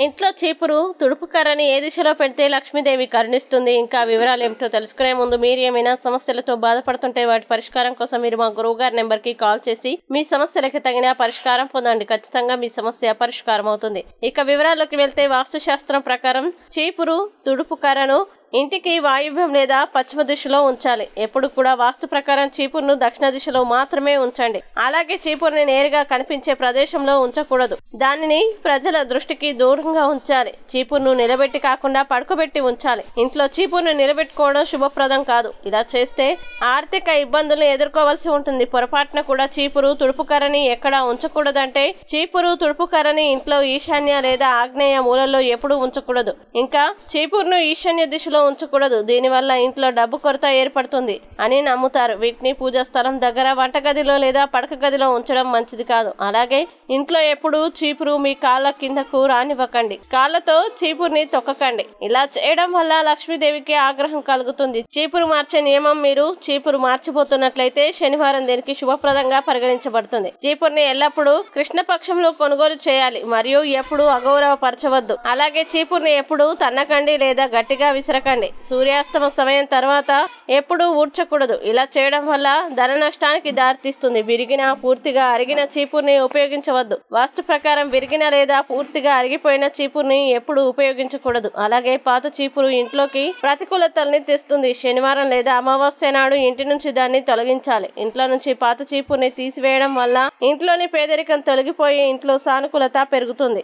ఇంట్లో చీపురు తుడుపు కర్రని ఏ దిశలో పెడితే లక్ష్మీదేవి కరుణిస్తుంది? ఇంకా వివరాలు ఏమిటో తెలుసుకునే ముందు మీరు ఏమైనా సమస్యలతో బాధపడుతుంటే వాటి పరిష్కారం కోసం మీరు మా గురువుగారి నెంబర్కి కాల్ చేసి మీ సమస్యలకు తగిన పరిష్కారం పొందండి. ఖచ్చితంగా మీ సమస్య పరిష్కారం అవుతుంది. ఇక వివరాల్లోకి వెళ్తే వాస్తుశాస్త్రం ప్రకారం చీపురు తుడుపు కర్రను ఇంటికి వాయువ్యం లేదా పశ్చిమ దిశలో ఉంచాలి. ఎప్పుడు కూడా వాస్తు ప్రకారం చీపురును దక్షిణ దిశలో మాత్రమే ఉంచండి. అలాగే చీపురుని నేరుగా కనిపించే ప్రదేశంలో ఉంచకూడదు. దానిని ప్రజల దృష్టికి దూరంగా ఉంచాలి. చీపురును నిలబెట్టి కాకుండా పడుకోబెట్టి ఉంచాలి. ఇంట్లో చీపురును నిలబెట్టుకోవడం శుభప్రదం కాదు. ఇలా చేస్తే ఆర్థిక ఇబ్బందులను ఎదుర్కోవాల్సి ఉంటుంది. పొరపాటున కూడా చీపురు తుడుపు కర్రని ఎక్కడా ఉంచకూడదంటే చీపురు తుడుపు కర్రని ఇంట్లో ఈశాన్య లేదా ఆగ్నేయ మూలల్లో ఎప్పుడూ ఉంచకూడదు. ఇంకా చీపురును ఈశాన్య దిశలో ఉంచకూడదు. దీనివల్ల ఇంట్లో డబ్బు కొరత ఏర్పడుతుంది అని నమ్ముతారు. వీటిని పూజా స్థలం దగ్గర, వంటగదిలో లేదా పడక గదిలో ఉంచడం మంచిది కాదు. అలాగే ఇంట్లో ఎప్పుడు చీపురు మీ కాళ్ళ కిందకు రానివ్వకండి. కాళ్ళతో చీపురుని తొక్కకండి. ఇలా చేయడం వల్ల లక్ష్మీదేవికి ఆగ్రహం కలుగుతుంది. చీపురు మార్చే నియమం: మీరు చీపురు మార్చిపోతున్నట్లయితే శనివారం దీనికి శుభప్రదంగా పరిగణించబడుతుంది. చీపురుని ఎల్లప్పుడూ కృష్ణపక్షంలో కొనుగోలు చేయాలి మరియు ఎప్పుడు అగౌరవపరచవద్దు. అలాగే చీపురుని ఎప్పుడు తన్నకండి లేదా గట్టిగా విసరకండి. సూర్యాస్తమ సమయం తర్వాత ఎప్పుడూ ఊడ్చకూడదు. ఇలా చేయడం వల్ల ధన నష్టానికి దారితీస్తుంది. విరిగిన, పూర్తిగా అరిగిన చీపురుని ఉపయోగించవద్దు. వాస్తు ప్రకారం విరిగిన లేదా పూర్తిగా అరిగిపోయిన చీపురుని ఎప్పుడు ఉపయోగించకూడదు. అలాగే పాత చీపురు ఇంట్లోకి ప్రతికూలతల్ని తెస్తుంది. శనివారం లేదా అమావాస్య నాడు ఇంటి నుంచి దాన్ని తొలగించాలి. ఇంట్లో నుంచి పాత చీపురుని తీసివేయడం వల్ల ఇంట్లోని పేదరికం తొలగిపోయి ఇంట్లో సానుకూలత పెరుగుతుంది.